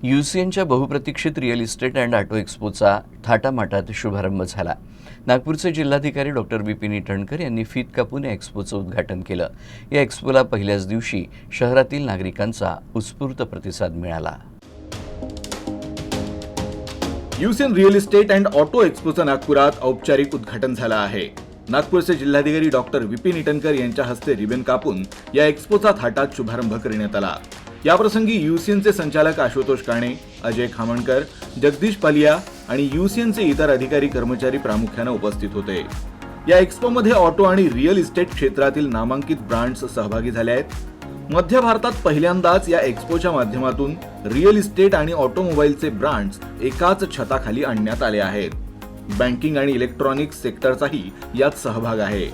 UCNच्या बहुप्रतीक्षित real estate and auto एक्स्पोचा थाटामाटात शुभारंभ झाला। नागपूरचे जिल्हाधिकारी डॉक्टर विपिन ईटनकर यांनी फीत कापून या एक्स्पोचं उद्घाटन केलं। या एक्स्पोला पहिल्याच दिवशी शहरातील नागरिकांचा उत्स्फूर्त प्रतिसाद मिळाला। UCN real estate and auto एक्स्पोचं नागपुरात औपचारिक उद्घाटन झालं आहे। नागपूरचे जिल्हाधिकारी डॉक्टर विपिन ईटनकर यांच्या हस्ते रिबन कापून या एक्स्पोचा थाटात शुभारंभ करण्यात आला। याप्रसंगी UCNचे संचालक आशुतोष काणे, अजय खामणकर, जगदीश पालिया आणि UCNचे इतर अधिकारी कर्मचारी प्रामुख्याने उपस्थित होते। या एक्स्पोमध्ये ऑटो आणि रिअल इस्टेट क्षेत्रातील नामांकित ब्रँड्स सहभागी झाले आहेत। मध्य भारतात पहिल्यांदाच या एक्स्पोच्या माध्यमातून रिअल इस्टेट आणि ऑटोमोबाईलचे ब्रँड्स एकाच छताखाली आणण्यात आले आहेत। बँकिंग आणि इलेक्ट्रॉनिक्स सेक्टरचाही यात सहभाग आहे।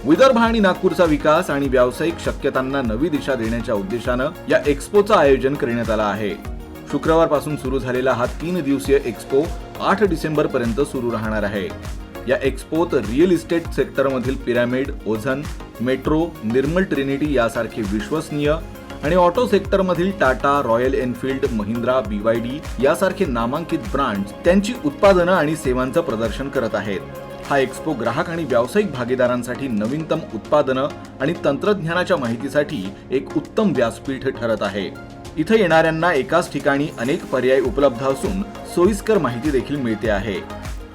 विदर्भ आणि नागपूरचा विकास आणि व्यावसायिक शक्यतांना नवी दिशा देण्याच्या उद्देशानं या एक्स्पोचं आयोजन करण्यात आलं आहे। शुक्रवारपासून सुरू झालेला हा 3 दिवसीय एक्स्पो 8 डिसेंबर पर्यंत सुरू राहणार आहे। या एक्स्पोत रिअल इस्टेट सेक्टरमधील पिरॅमिड, ओझन, मेट्रो, निर्मल ट्रिनिटी यासारखे विश्वसनीय आणि ऑटो सेक्टरमधील Tata, royal Enfield, Mahindra, BYD यासारखे नामांकित ब्रँड्स त्यांची उत्पादनं आणि सेवांचं प्रदर्शन करत आहेत। हा एक्स्पो ग्राहक आणि व्यावसायिक भागीदारांसाठी नवीनतम उत्पादनं आणि तंत्रज्ञानाच्या माहितीसाठी एक उत्तम व्यासपीठ ठरत आहे। इथे येणाऱ्यांना एकाच ठिकाणी अनेक पर्याय उपलब्ध असून सोयीस्कर माहिती देखील मिळते आहे।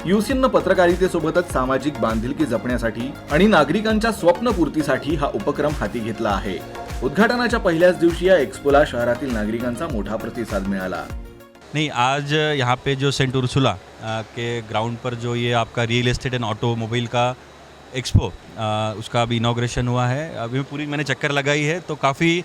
UCN पत्रकारितेसोबतच सामाजिक बांधिलकी जपण्यासाठी आणि नागरिकांच्या स्वप्नपूर्तीसाठी हा उपक्रम हाती घेतला आहे। उद्घाटनाच्या पहिल्याच दिवशी या एक्स्पोला शहरातील नागरिकांचा मोठा प्रतिसाद मिळाला। नहीं, आज यहाँ पे जो सेंट उर्सुला के ग्राउंड पर जो ये आपका रियल एस्टेट एंड ऑटोमोबाइल का एक्सपो उसका अभी इनॉग्रेशन हुआ है। अभी पूरी मैंने चक्कर लगाई है तो काफ़ी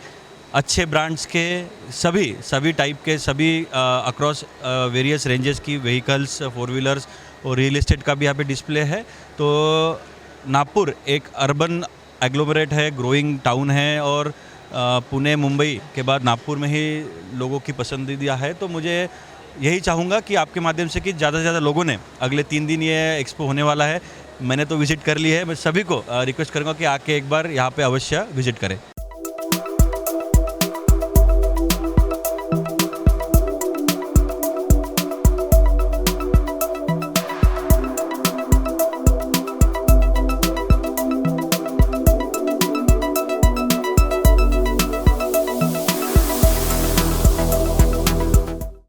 अच्छे ब्रांड्स के सभी टाइप के सभी अक्रॉस वेरियस रेंजेस की व्हीकल्स, 4 व्हीलर्स और रियल एस्टेट का भी यहाँ पे डिस्प्ले है। तो नागपुर एक अर्बन एग्लोमरेट है, ग्रोइंग टाउन है और पुणे, मुंबई के बाद नागपुर में ही लोगों की पसंदीदा है। तो मुझे यही चाहूँगा कि आपके माध्यम से कि ज़्यादा से ज़्यादा लोगों ने अगले 3 दिन ये एक्सपो होने वाला है, मैंने तो विज़िट कर ली है, मैं सभी को रिक्वेस्ट करूँगा कि आके एक बार यहाँ पे अवश्य विज़िट करें।